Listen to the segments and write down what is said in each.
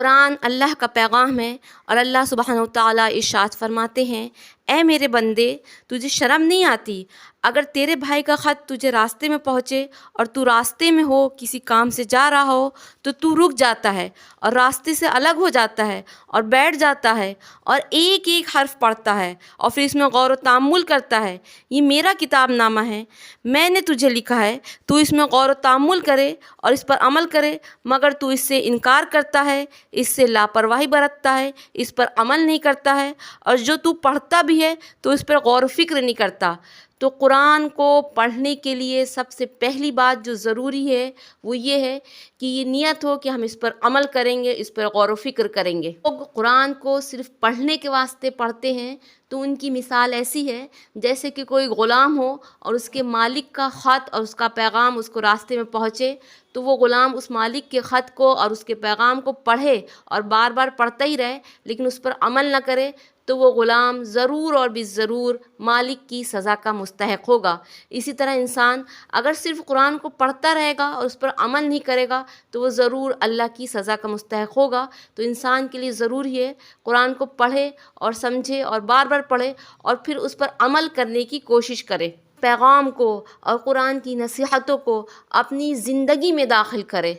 قرآن اللہ کا پیغام ہے، اور اللہ سبحانہ و تعالیٰ ارشاد فرماتے ہیں، اے میرے بندے، تجھے شرم نہیں آتی اگر تیرے بھائی کا خط تجھے راستے میں پہنچے اور تو راستے میں ہو، کسی کام سے جا رہا ہو، تو رک جاتا ہے اور راستے سے الگ ہو جاتا ہے اور بیٹھ جاتا ہے اور ایک ایک حرف پڑھتا ہے اور پھر اس میں غور و تأمل کرتا ہے۔ یہ میرا کتاب نامہ ہے، میں نے تجھے لکھا ہے، تو اس میں غور و تأمل کرے اور اس پر عمل کرے، مگر تو اس سے انکار کرتا ہے، اس سے لاپرواہی برتتا ہے، اس پر عمل نہیں کرتا ہے، اور جو تو پڑھتا بھی ہے تو اس پر غور و فکر نہیں کرتا۔ تو قرآن کو پڑھنے کے لیے سب سے پہلی بات جو ضروری ہے وہ یہ ہے کہ یہ نیت ہو کہ ہم اس پر عمل کریں گے، اس پر غور و فکر کریں گے۔ لوگ قرآن کو صرف پڑھنے کے واسطے پڑھتے ہیں تو ان کی مثال ایسی ہے جیسے کہ کوئی غلام ہو اور اس کے مالک کا خط اور اس کا پیغام اس کو راستے میں پہنچے، تو وہ غلام اس مالک کے خط کو اور اس کے پیغام کو پڑھے اور بار بار پڑھتا ہی رہے لیکن اس پر عمل نہ کرے، تو وہ غلام ضرور اور بالضرور مالک کی سزا کا مستحق ہوگا۔ اسی طرح انسان اگر صرف قرآن کو پڑھتا رہے گا اور اس پر عمل نہیں کرے گا تو وہ ضرور اللہ کی سزا کا مستحق ہوگا۔ تو انسان کے لیے ضروری ہے قرآن کو پڑھے اور سمجھے اور بار بار پڑھے اور پھر اس پر عمل کرنے کی کوشش کرے، پیغام کو اور قرآن کی نصیحتوں کو اپنی زندگی میں داخل کرے۔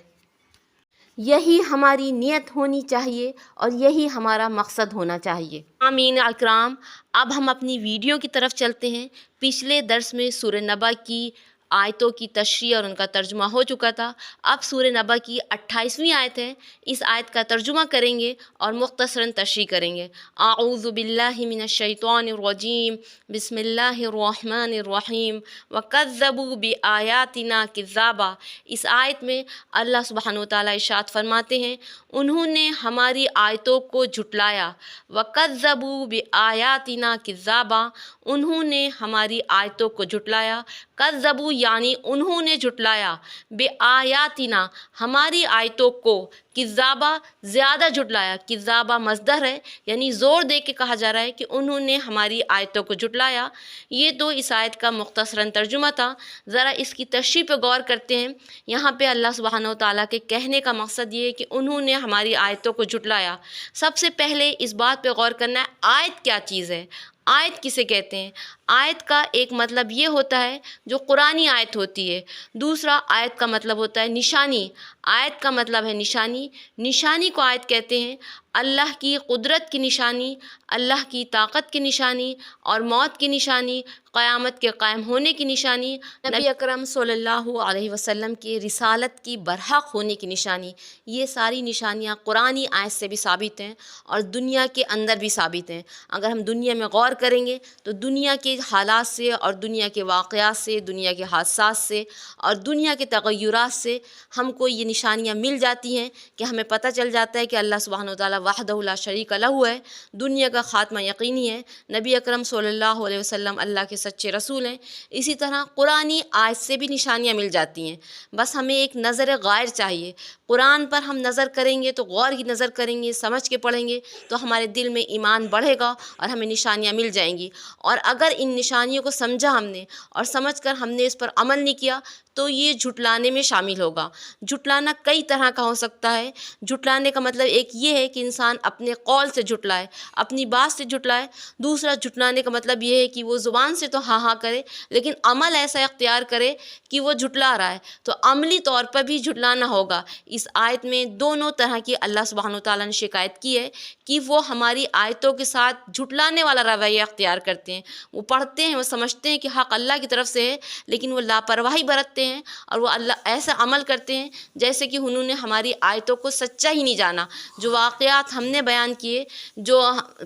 یہی ہماری نیت ہونی چاہیے اور یہی ہمارا مقصد ہونا چاہیے۔ آمین اکرام، اب ہم اپنی ویڈیو کی طرف چلتے ہیں۔ پچھلے درس میں سورہ نبا کی آیتوں کی تشریح اور ان کا ترجمہ ہو چکا تھا۔ اب سورہ نبا کی 28ویں آیت ہے، اس آیت کا ترجمہ کریں گے اور مختصراً تشریح کریں گے۔ اعوذ باللہ من الشیطان الرجیم، بسم اللہ الرحمن الرحیم، وَكَذَّبُوا بِآیَاتِنَا كِذَّابًا۔ اس آیت میں اللہ سبحانہ وتعالیٰ ارشاد فرماتے ہیں، انہوں نے ہماری آیتوں کو جھٹلایا۔ وَكَذَّبُوا بِآیَاتِنَا كِذَّابًا، انہوں نے ہماری آیتوں کو جھٹلایا۔ کذبوا یعنی انہوں نے جھٹلایا، بِآیاتِنَا ہماری آیتوں کو، کذابا زیادہ جھٹلایا، کذابا مصدر ہے یعنی زور دے کے کہا جا رہا ہے کہ انہوں نے ہماری آیتوں کو جھٹلایا۔ یہ تو اس آیت کا مختصراً ترجمہ تھا۔ ذرا اس کی تشریح پہ غور کرتے ہیں۔ یہاں پہ اللہ سبحانہ وتعالیٰ کے کہنے کا مقصد یہ ہے کہ انہوں نے ہماری آیتوں کو جھٹلایا۔ سب سے پہلے اس بات پہ غور کرنا ہے آیت کیا چیز ہے، آیت کسے کہتے ہیں۔ آیت کا ایک مطلب یہ ہوتا ہے جو قرآنی آیت ہوتی ہے، دوسرا آیت کا مطلب ہوتا ہے نشانی۔ آیت کا مطلب ہے نشانی، نشانی کو آیت کہتے ہیں۔ اللہ کی قدرت کی نشانی، اللہ کی طاقت کی نشانی اور موت کی نشانی، قیامت کے قائم ہونے کی نشانی، نبی اکرم صلی اللہ علیہ وسلم کی رسالت کی برحق ہونے کی نشانی، یہ ساری نشانیاں قرآنی آیت سے بھی ثابت ہیں اور دنیا کے اندر بھی ثابت ہیں۔ اگر ہم دنیا میں غور کریں گے تو دنیا کے حالات سے اور دنیا کے واقعات سے، دنیا کے حادثات سے اور دنیا کے تغیرات سے ہم کو یہ نشانیاں مل جاتی ہیں کہ ہمیں پتہ چل جاتا ہے کہ اللہ سبحانہ وتعالیٰ وحدہ لا شریک لہ ہے، دنیا کا خاتمہ یقینی ہے، نبی اکرم صلی اللہ علیہ وسلم اللہ کے سچے رسول ہیں۔ اسی طرح قرآنی آیت سے بھی نشانیاں مل جاتی ہیں، بس ہمیں ایک نظر غائر چاہیے۔ قرآن پر ہم نظر کریں گے تو غور کی نظر کریں گے، سمجھ کے پڑھیں گے تو ہمارے دل میں ایمان بڑھے گا اور ہمیں نشانیاں مل جائیں گی۔ اور اگر ان نشانیوں کو سمجھا ہم نے اور سمجھ کر ہم نے اس پر عمل نہیں کیا تو یہ جھٹلانے میں شامل ہوگا۔ جھٹلانا کئی طرح کا ہو سکتا ہے۔ جھٹلانے کا مطلب ایک یہ ہے کہ انسان اپنے قول سے جھٹلائے، اپنی بات سے جھٹلائے۔ دوسرا جھٹلانے کا مطلب یہ ہے کہ وہ زبان سے تو ہاں ہاں کرے لیکن عمل ایسا اختیار کرے کہ وہ جھٹلا رہا ہے، تو عملی طور پر بھی جھٹلانا ہوگا۔ اس آیت میں دونوں طرح کی اللہ سبحانہ وتعالیٰ نے شکایت کی ہے کہ وہ ہماری آیتوں کے ساتھ جھٹلانے والا رویہ اختیار کرتے ہیں۔ وہ پڑھتے ہیں، وہ سمجھتے ہیں کہ حق اللہ کی طرف سے ہے لیکن وہ لاپرواہی برتتے ہیں اور وہ اللہ ایسا عمل کرتے ہیں جیسے کہ انہوں نے ہماری آیتوں کو سچا ہی نہیں جانا۔ جو واقعات ہم نے بیان کیے، جو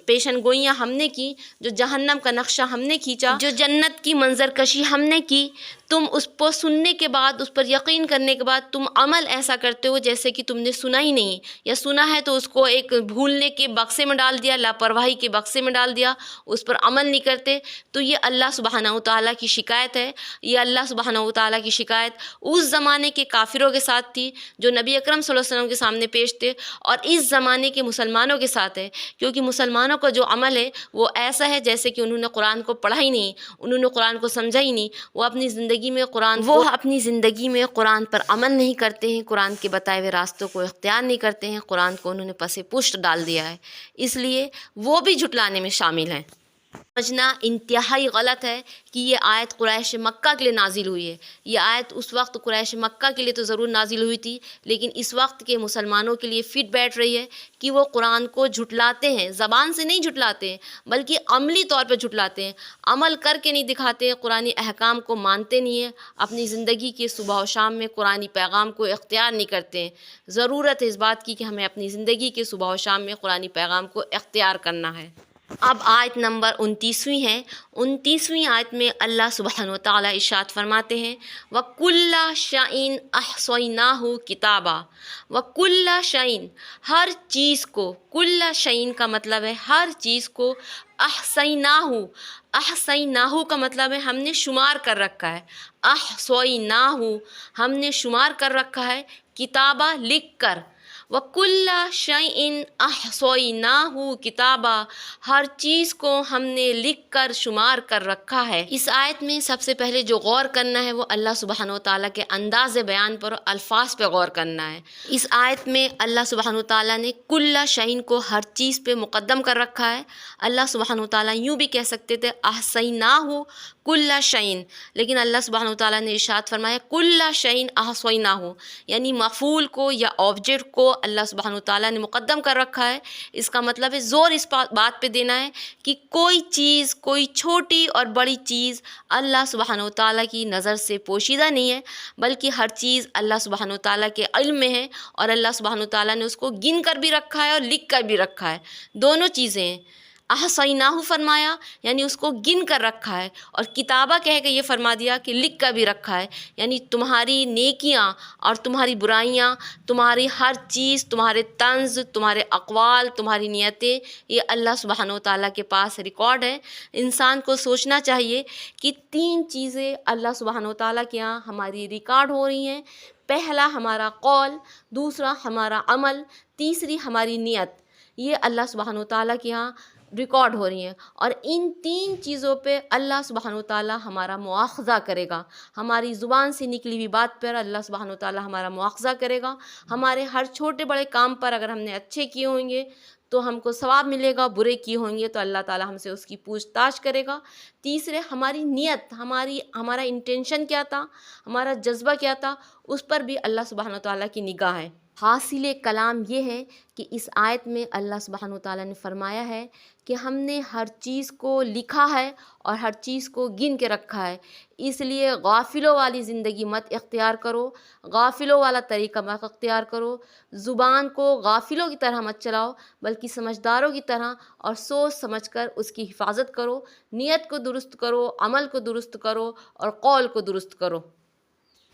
پیشن گوئیاں ہم نے کی، جو جہنم کا نقشہ ہم نے کھینچا، جو جنت کی منظر کشی ہم نے کی، تم اس کو سننے کے بعد، اس پر یقین کرنے کے بعد تم عمل ایسا کرتے ہو جیسے کہ تم نے سنا ہی نہیں، یا سنا ہے تو اس کو ایک بھولنے کے بکسے میں ڈال دیا، لاپرواہی کے بکسے میں ڈال دیا، اس پر عمل نہیں کرتے۔ تو یہ اللہ سبحانہ وتعالیٰ کی شکایت ہے۔ یہ اللہ سبحانہ وتعالیٰ کی شکایت اس زمانے کے کافروں کے ساتھ تھی جو نبی اکرم صلی اللہ علیہ وسلم کے سامنے پیش تھے، اور اس زمانے کے مسلمانوں کے ساتھ ہے، کیونکہ مسلمانوں کا جو عمل ہے وہ ایسا ہے جیسے کہ انہوں نے قرآن کو پڑھا ہی نہیں، انہوں نے قرآن کو سمجھا ہی نہیں، وہ اپنی زندگی زندگی میں اپنی زندگی میں قرآن پر عمل نہیں کرتے ہیں، قرآن کے بتائے ہوئے راستوں کو اختیار نہیں کرتے ہیں، قرآن کو انہوں نے پس پشت ڈال دیا ہے، اس لیے وہ بھی جھٹلانے میں شامل ہیں۔ سمجھنا انتہائی غلط ہے کہ یہ آیت قریش مکہ کے لیے نازل ہوئی ہے۔ یہ آیت اس وقت قریش مکہ کے لیے تو ضرور نازل ہوئی تھی، لیکن اس وقت کے مسلمانوں کے لیے فٹ بیٹھ رہی ہے کہ وہ قرآن کو جھٹلاتے ہیں، زبان سے نہیں جھٹلاتے ہیں بلکہ عملی طور پہ جھٹلاتے ہیں، عمل کر کے نہیں دکھاتے ہیں، قرآنی احکام کو مانتے نہیں ہیں، اپنی زندگی کے صبح و شام میں قرآنی پیغام کو اختیار نہیں کرتے ہیں۔ ضرورت ہے اس بات کی کہ ہمیں اپنی زندگی کے صبح و شام میں قرآنی پیغام کو اختیار کرنا ہے۔ اب آیت نمبر 29 ہے۔ 29ویں آیت میں اللہ سبحانہ وتعالیٰ ارشاد فرماتے ہیں وَكُلَّ شَيْءٍ أَحْصَيْنَاهُ كِتَابًا، وَكُلَّ شَيْءٍ ہر چیز کو، کُلَّ شَيْءٍ کا مطلب ہے ہر چیز کو، احصیناہ کا مطلب ہے ہم نے شمار کر رکھا ہے، احصیناہ ہم نے شمار کر رکھا ہے، کتابہ لکھ کر، وَكُلَّ شَيْءٍ أَحْصَيْنَاهُ كِتَابًا ہر چیز کو ہم نے لکھ کر شمار کر رکھا ہے۔ اس آیت میں سب سے پہلے جو غور کرنا ہے وہ اللہ سبحانہ وتعالیٰ کے انداز بیان پر، الفاظ پہ غور کرنا ہے۔ اس آیت میں اللہ سبحانہ وتعالیٰ نے کُلَّ شَيْءٍ کو ہر چیز پہ مقدم کر رکھا ہے۔ اللہ سبحانہ وتعالیٰ یوں بھی کہہ سکتے تھے احصیناہ کُلَّ شَيْءٍ، لیکن اللہ سبحانہ وتعالیٰ نے ارشاد فرمایا کُلَّ شَيْءٍ احصیناہ، یعنی مفعول کو یا آبجیکٹ کو اللہ سبحانہ وتعالیٰ نے مقدم کر رکھا ہے۔ اس کا مطلب ہے زور اس بات پہ دینا ہے کہ کوئی چیز، کوئی چھوٹی اور بڑی چیز اللہ سبحانہ وتعالیٰ کی نظر سے پوشیدہ نہیں ہے، بلکہ ہر چیز اللہ سبحانہ وتعالیٰ کے علم میں ہے، اور اللہ سبحانہ وتعالیٰ نے اس کو گن کر بھی رکھا ہے اور لکھ کر بھی رکھا ہے، دونوں چیزیں ہیں۔ احصیناہ فرمایا یعنی اس کو گن کر رکھا ہے، اور کتابہ کہہ کے یہ فرما دیا کہ لکھ کر بھی رکھا ہے، یعنی تمہاری نیکیاں اور تمہاری برائیاں، تمہاری ہر چیز، تمہارے طنز، تمہارے اقوال، تمہاری نیتیں، یہ اللہ سبحانہ وتعالیٰ کے پاس ریکارڈ ہے۔ انسان کو سوچنا چاہیے کہ 3 چیزیں اللہ سبحانہ وتعالیٰ کے یہاں ہماری ریکارڈ ہو رہی ہیں، پہلا ہمارا قول، دوسرا ہمارا عمل، تیسری ہماری نیت، یہ اللہ سبحانہ وتعالیٰ کے یہاں ریکارڈ ہو رہی ہیں، اور ان 3 چیزوں پہ اللہ سبحانہ وتعالیٰ ہمارا مواخذہ کرے گا۔ ہماری زبان سے نکلی ہوئی بات پر اللہ سبحانہ وتعالیٰ ہمارا مواخذہ کرے گا۔ ہمارے ہر چھوٹے بڑے کام پر اگر ہم نے اچھے کیے ہوں گے تو ہم کو ثواب ملے گا، برے کیے ہوں گے تو اللہ تعالیٰ ہم سے اس کی پوچھ تاچھ کرے گا۔ تیسرے ہماری نیت، ہمارا انٹینشن کیا تھا، ہمارا جذبہ کیا تھا، اس پر بھی اللہ سبحانہ وتعالیٰ کی نگاہ ہے۔ حاصل کلام یہ ہے کہ اس آیت میں اللہ سبحانہ وتعالیٰ نے فرمایا ہے کہ ہم نے ہر چیز کو لکھا ہے اور ہر چیز کو گن کے رکھا ہے، اس لیے غافلوں والی زندگی مت اختیار کرو، غافلوں والا طریقہ مت اختیار کرو، زبان کو غافلوں کی طرح مت چلاؤ بلکہ سمجھداروں کی طرح اور سوچ سمجھ کر اس کی حفاظت کرو، نیت کو درست کرو، عمل کو درست کرو اور قول کو درست کرو۔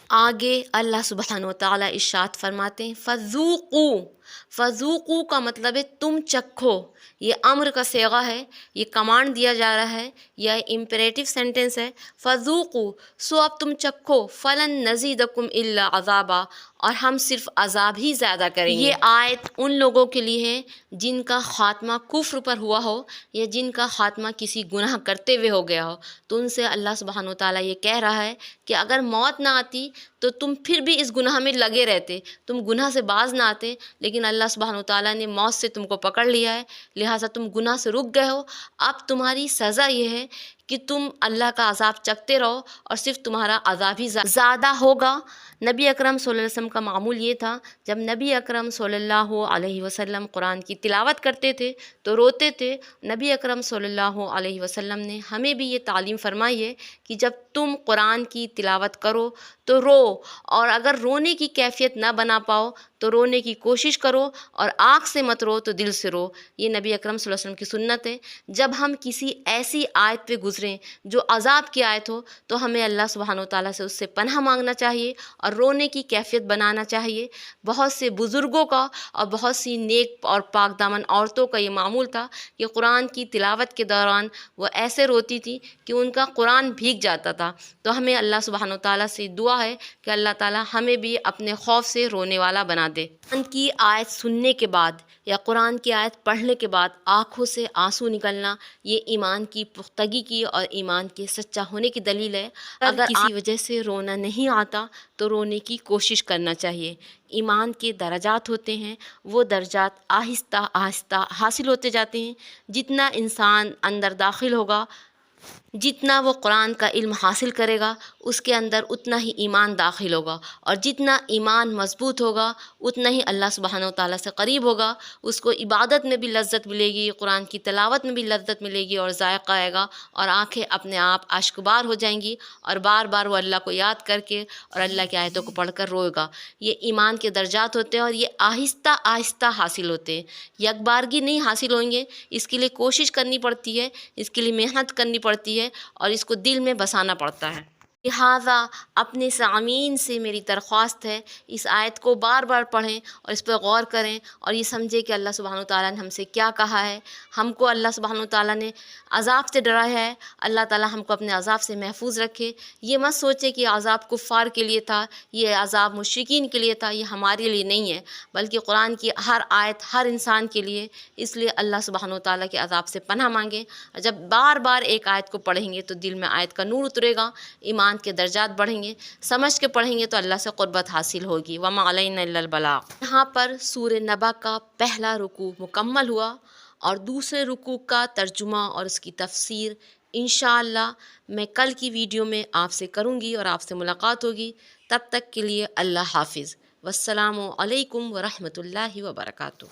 آگے اللہ سبحانہ وتعالیٰ ارشاد فرماتے ہیں فذوقوا، فذوقوا کا مطلب ہے تم چکھو، یہ امر کا صیغہ ہے، یہ کمانڈ دیا جا رہا ہے، یہ امپریٹیو سینٹنس ہے۔ فذوقوا سو اب تم چکھو، فلن نزیدکم الا عذابا اور ہم صرف عذاب ہی زیادہ کریں گے۔ یہ آیت ان لوگوں کے لیے ہے جن کا خاتمہ کفر پر ہوا ہو یا جن کا خاتمہ کسی گناہ کرتے ہوئے ہو گیا ہو، تو ان سے اللہ سبحانہ وتعالیٰ یہ کہہ رہا ہے کہ اگر موت نہ آتی تو تم پھر بھی اس گناہ میں لگے رہتے، تم گناہ سے باز نہ آتے، لیکن اللہ سبحانہ وتعالیٰ نے موت سے تم کو پکڑ لیا ہے، لہٰذا تم گناہ سے رک گئے ہو۔ اب تمہاری سزا یہ ہے کہ تم اللہ کا عذاب چکھتے رہو اور صرف تمہارا عذاب ہی زیادہ ہوگا۔ نبی اکرم صلی اللہ علیہ وسلم کا معمول یہ تھا، جب نبی اکرم صلی اللہ علیہ وسلم قرآن کی تلاوت کرتے تھے تو روتے تھے۔ نبی اکرم صلی اللہ علیہ وسلم نے ہمیں بھی یہ تعلیم فرمائی ہے کہ جب تم قرآن کی تلاوت کرو تو رو، اور اگر رونے کی کیفیت نہ بنا پاؤ تو رونے کی کوشش کرو، اور آنکھ سے مت رو تو دل سے رو۔ یہ نبی اکرم صلی اللہ علیہ وسلم کی سنت ہے۔ جب ہم کسی ایسی آیت پہ گزریں جو عذاب کی آیت ہو تو ہمیں اللہ سبحانہ وتعالیٰ سے اس سے پناہ مانگنا چاہیے اور رونے کی کیفیت بنانا چاہیے۔ بہت سے بزرگوں کا اور بہت سی نیک اور پاک دامن عورتوں کا یہ معمول تھا کہ قرآن کی تلاوت کے دوران وہ ایسے روتی تھی کہ ان کا قرآن بھیگ جاتا تھا۔ تو ہمیں اللہ سبحانہ وتعالیٰ سے دعا ہے کہ اللہ تعالیٰ ہمیں بھی اپنے خوف سے رونے والا بنا دے۔ دے۔ قرآن کی آیت سننے کے بعد یا قرآن کی آیت پڑھنے کے بعد آنکھوں سے آنسو نکلنا یہ ایمان کی پختگی کی اور ایمان کے سچا ہونے کی دلیل ہے۔ اگر کسی وجہ سے رونا نہیں آتا تو رونے کی کوشش کرنا چاہیے۔ ایمان کے درجات ہوتے ہیں، وہ درجات آہستہ آہستہ حاصل ہوتے جاتے ہیں۔ جتنا انسان اندر داخل ہوگا، جتنا وہ قرآن کا علم حاصل کرے گا، اس کے اندر اتنا ہی ایمان داخل ہوگا، اور جتنا ایمان مضبوط ہوگا اتنا ہی اللہ سبحانہ و تعالیٰ سے قریب ہوگا۔ اس کو عبادت میں بھی لذت ملے گی، قرآن کی تلاوت میں بھی لذت ملے گی اور ذائقہ آئے گا، اور آنکھیں اپنے آپ اشکبار ہو جائیں گی، اور بار بار وہ اللہ کو یاد کر کے اور اللہ کی آیتوں کو پڑھ کر روئے گا۔ یہ ایمان کے درجات ہوتے ہیں اور یہ آہستہ آہستہ حاصل ہوتے ہیں، یک بارگی نہیں حاصل ہوں گے۔ اس کے لیے کوشش کرنی پڑتی ہے، اس کے لیے محنت کرنی پڑتی ہے، اور اس کو دل میں بسانا پڑتا ہے۔ لہٰذا اپنے سامعین سے میری درخواست ہے، اس آیت کو بار بار پڑھیں اور اس پر غور کریں، اور یہ سمجھیں کہ اللہ سبحانہ وتعالیٰ نے ہم سے کیا کہا ہے۔ ہم کو اللہ سبحانہ وتعالیٰ نے عذاب سے ڈرایا ہے، اللہ تعالیٰ ہم کو اپنے عذاب سے محفوظ رکھے۔ یہ مت سوچے کہ عذاب کفار کے لیے تھا، یہ عذاب مشرکین کے لیے تھا، یہ ہمارے لیے نہیں ہے، بلکہ قرآن کی ہر آیت ہر انسان کے لیے۔ اس لیے اللہ سبحانہ وتعالیٰ کے عذاب سے پناہ مانگیں، اور جب بار بار ایک آیت کو پڑھیں گے تو دل میں آیت کا نور اترے گا، ایمان کے درجات بڑھیں گے، سمجھ کے پڑھیں گے تو اللہ سے قربت حاصل ہوگی۔ وَمَا عَلَيْنَا إِلَّا الْبَلَاغُ۔ یہاں پر سورہ نبا کا پہلا رکوع مکمل ہوا، اور دوسرے رکوع کا ترجمہ اور اس کی تفسیر انشاءاللہ میں کل کی ویڈیو میں آپ سے کروں گی اور آپ سے ملاقات ہوگی۔ تب تک کے لیے اللہ حافظ، والسلام علیکم ورحمۃ اللہ وبرکاتہ۔